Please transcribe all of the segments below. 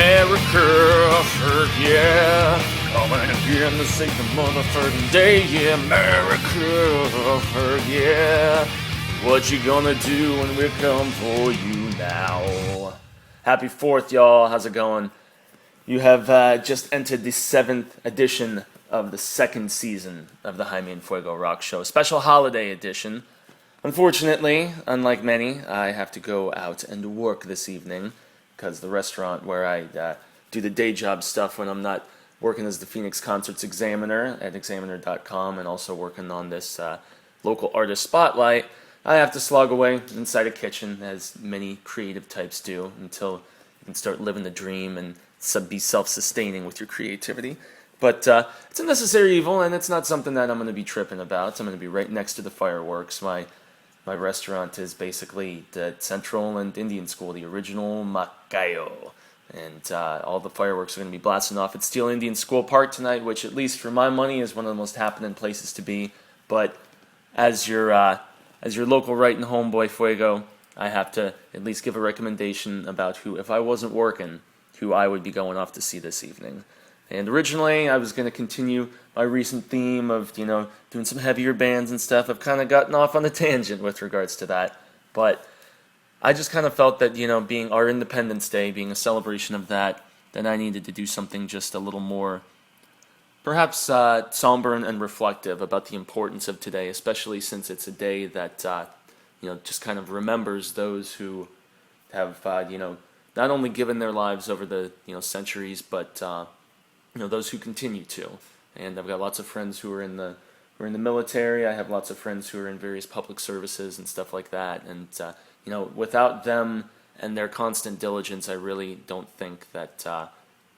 America, yeah. Coming again to save the motherfucking day, yeah. America, yeah. What you gonna do when we come for you now? Happy 4th, y'all. How's it going? You have just entered the 7th edition of the 2nd season of the Jaime and Fuego Rock Show, special holiday edition. Unfortunately, unlike many, I have to go out and work this evening because the restaurant where I do the day job stuff when I'm not working as the Phoenix Concerts Examiner at examiner.com and also working on this local artist spotlight, I have to slog away inside a kitchen, as many creative types do, until you can start living the dream and be self-sustaining with your creativity. But it's a necessary evil, and it's not something that I'm going to be tripping about. I'm going to be right next to the fireworks. My restaurant is basically the Central and Indian School, the original Macayo. And all the fireworks are going to be blasting off at Steel Indian School Park tonight, which, at least for my money, is one of the most happening places to be. But as your local right and homeboy Fuego, I have to at least give a recommendation about who, if I wasn't working, who I would be going off to see this evening. And originally, I was going to continue my recent theme of, doing some heavier bands and stuff. I've kind of gotten off on a tangent with regards to that. But I just kind of felt that, being our Independence Day, being a celebration of that, then I needed to do something just a little more, perhaps somber and reflective about the importance of today, especially since it's a day that, just kind of remembers those who have, not only given their lives over the, centuries, but those who continue to. And I've got lots of friends who are in the military. I have lots of friends who are in various public services and stuff like that. And without them and their constant diligence, I really don't think that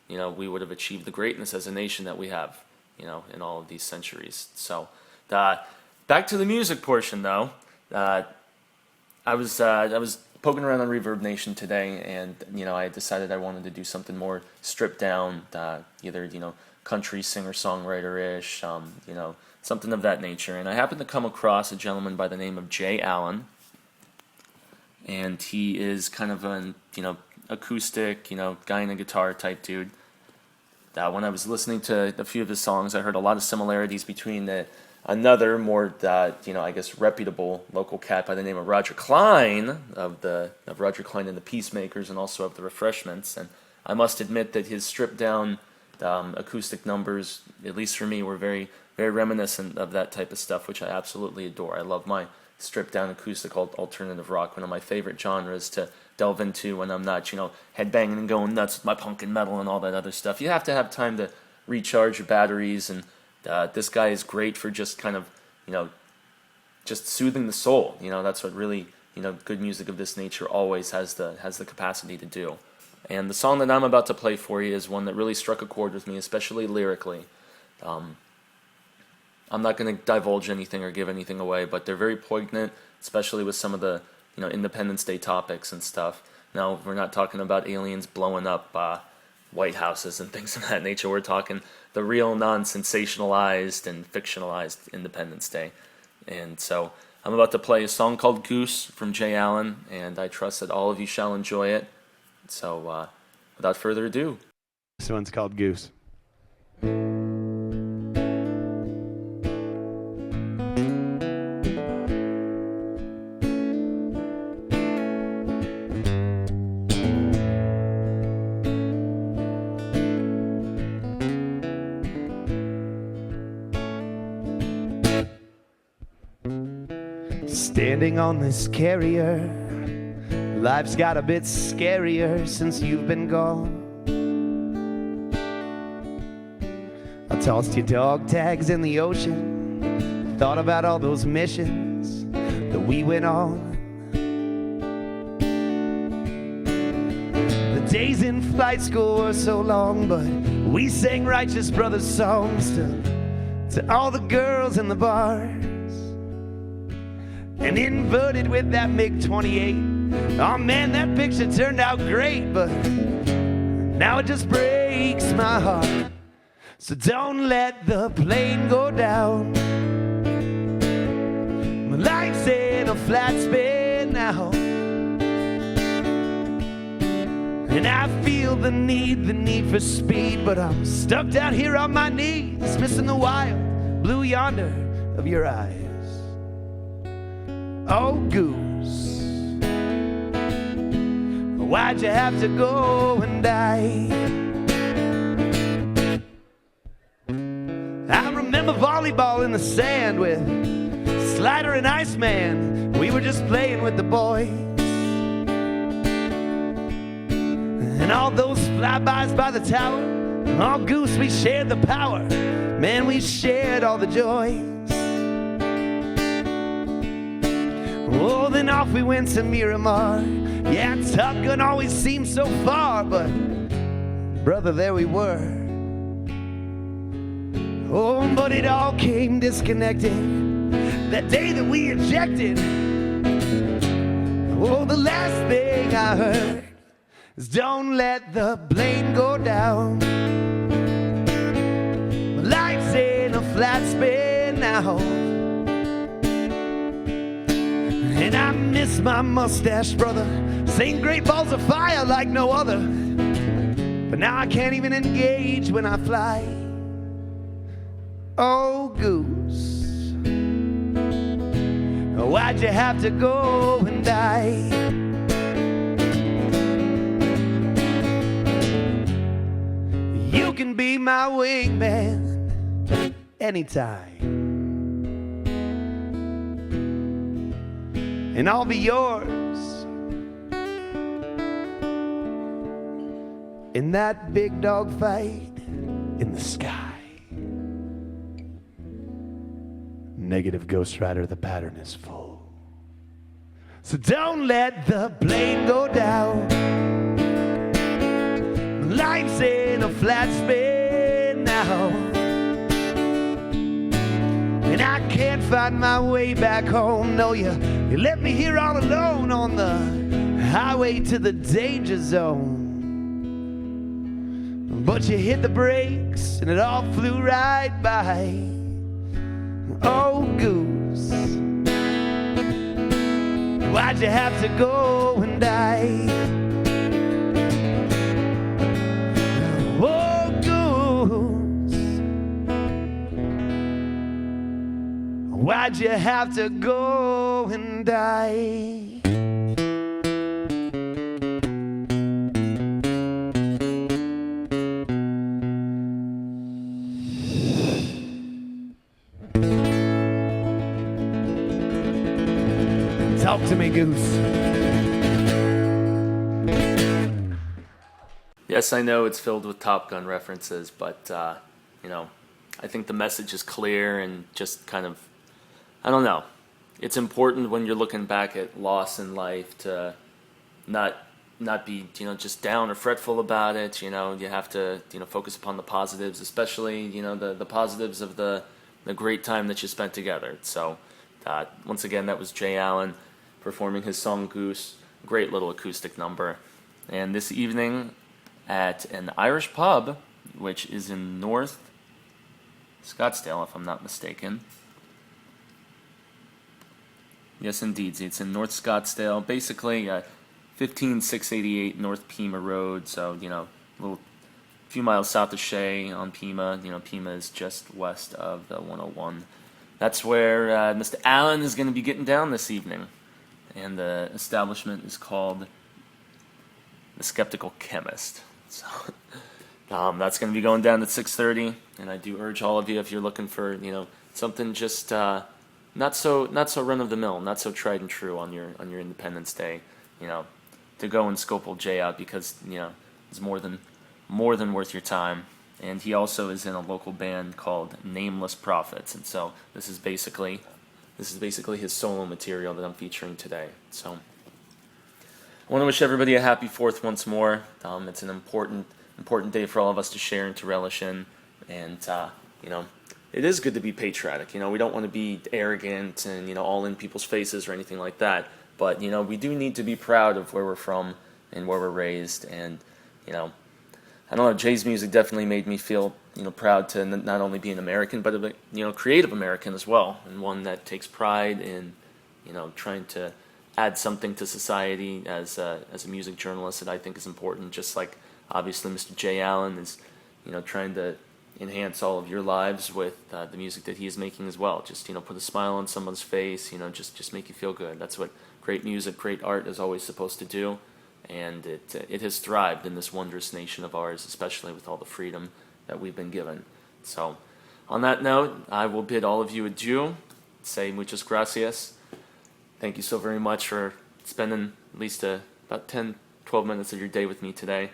we would have achieved the greatness as a nation that we have, in all of these centuries. So back to the music portion, though. I was poking around on Reverb Nation today, and I decided I wanted to do something more stripped down, either country singer-songwriter-ish, something of that nature. And I happened to come across a gentleman by the name of Allan, and he is kind of an acoustic, guy in a guitar type dude. When I was listening to a few of his songs, I heard a lot of similarities between another more, I guess, reputable local cat by the name of Roger Klein of Roger Klein and the Peacemakers, and also of the Refreshments. And I must admit that his stripped down acoustic numbers, at least for me, were very, very reminiscent of that type of stuff, which I absolutely adore. I love my stripped down acoustic alternative rock, one of my favorite genres to delve into when I'm not, headbanging and going nuts with my punk and metal and all that other stuff. You have to have time to recharge your batteries, and this guy is great for just kind of, just soothing the soul. That's what really, good music of this nature always has the capacity to do. And the song that I'm about to play for you is one that really struck a chord with me, especially lyrically. I'm not going to divulge anything or give anything away, but they're very poignant, especially with some of the, Independence Day topics and stuff. Now, we're not talking about aliens blowing up White Houses and things of that nature. We're talking the real non-sensationalized and fictionalized Independence Day. And so I'm about to play a song called Goose from Allan, and I trust that all of you shall enjoy it. So without further ado. This one's called Goose. Standing on this carrier, life's got a bit scarier since you've been gone. I tossed your dog tags in the ocean, thought about all those missions that we went on. The days in flight school were so long, but we sang Righteous Brothers songs to all the girls in the bars. And inverted with that MiG-28. Oh man, that picture turned out great, but now it just breaks my heart. So don't let the plane go down. My life's in a flat spin now. And I feel the need for speed, but I'm stuck down here on my knees, missing the wild blue yonder of your eyes. Oh, goose, why'd you have to go and die? I remember volleyball in the sand with Slider and Iceman. We were just playing with the boys. And all those flybys by the tower, oh, goose, we shared the power. Man, we shared all the joys. Oh, then off we went to Miramar. Yeah, Top Gun always seemed so far, but brother, there we were. Oh, but it all came disconnected that day that we ejected. Oh, the last thing I heard is don't let the plane go down. Life's in a flat spin now, and I miss my mustache, brother. Sing great balls of fire like no other. But now I can't even engage when I fly. Oh, goose, why'd you have to go and die? You can be my wingman anytime, and I'll be yours in that big dog fight in the sky. Negative Ghost Rider, the pattern is full. So don't let the plane go down. Life's in a flat spin now, and I can't find my way back home. No, you left me here all alone on the highway to the danger zone. But you hit the brakes and it all flew right by. Oh, goose, why'd you have to go and die? Oh, goose, why'd you have to go and die? Talk to me, goose. Yes, I know it's filled with Top Gun references, but, you know, I think the message is clear and just kind of, I don't know. It's important when you're looking back at loss in life to not be, you know, just down or fretful about it. You know, you have to, you know, focus upon the positives, especially, you know, the positives of the great time that you spent together. So, once again, that was Jay Allan performing his song Goose. Great little acoustic number. And this evening at an Irish pub, which is in North Scottsdale, if I'm not mistaken. Yes, indeed. It's in North Scottsdale. Basically, 15688 North Pima Road. So, you know, a few miles south of Shea on Pima. You know, Pima is just west of the 101. That's where Mr. Allan is going to be getting down this evening. And the establishment is called The Skeptical Chemist. So that's going to be going down at 6:30. And I do urge all of you, if you're looking for, you know, something just not so run of the mill, not so tried and true on your Independence Day, you know, to go and scope old Jay out, because, you know, it's more than worth your time. And he also is in a local band called Nameless Prophets, and so this is basically his solo material that I'm featuring today. So I want to wish everybody a happy 4th once more. It's an important day for all of us to share and to relish in, and you know, it is good to be patriotic. You know, we don't want to be arrogant and, you know, all in people's faces or anything like that. But, you know, we do need to be proud of where we're from and where we're raised. And, you know, I don't know, Jay's music definitely made me feel, you know, proud to not only be an American, but a, you know, creative American as well, and one that takes pride in, you know, trying to add something to society as a music journalist that I think is important. Just like obviously Mr. J. Allan is, trying to enhance all of your lives with the music that he is making as well. Just put a smile on someone's face. Just make you feel good. That's what great music, great art is always supposed to do, and it has thrived in this wondrous nation of ours, especially with all the freedom that we've been given. So, on that note, I will bid all of you adieu. Say muchas gracias. Thank you so very much for spending at least about 10, 12 minutes of your day with me today,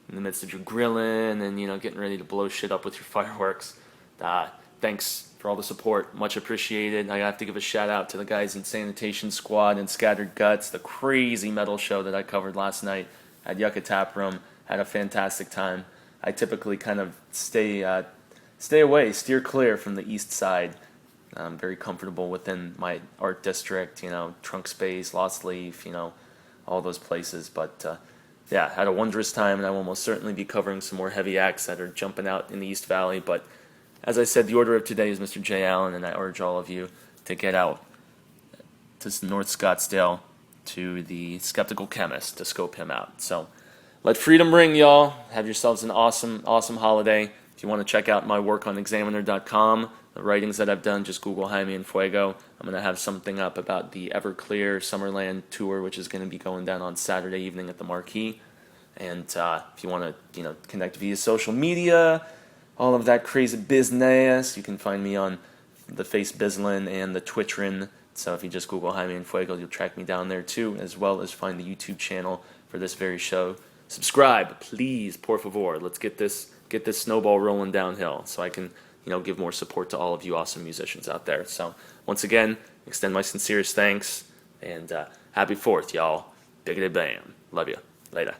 in the midst of your grilling and getting ready to blow shit up with your fireworks. Thanks for all the support, much appreciated. I have to give a shout out to the guys in Sanitation Squad and Scattered Guts, the crazy metal show that I covered last night at Yucca Tap Room. Had a fantastic time. I typically kind of stay away, steer clear from the east side. I'm very comfortable within my art district, Trunk Space, Lost Leaf, all those places. But had a wondrous time, and I will most certainly be covering some more heavy acts that are jumping out in the East Valley. But as I said, the order of today is Mr. J. Allan, and I urge all of you to get out to North Scottsdale to the Skeptical Chemist to scope him out. So let freedom ring, y'all. Have yourselves an awesome, awesome holiday. If you want to check out my work on Examiner.com, the writings that I've done, just Google Jaime and Fuego. I'm going to have something up about the Everclear Summerland tour, which is going to be going down on Saturday evening at the Marquee. And if you want to, connect via social media, all of that crazy business, you can find me on the Face Bizlin and the Twitchrin. So if you just Google Jaime and Fuego, you'll track me down there too, as well as find the YouTube channel for this very show. Subscribe, please, por favor. Let's get this snowball rolling downhill so I can give more support to all of you awesome musicians out there. So once again, extend my sincerest thanks, and happy 4th, y'all. Biggity bam. Love you. Later.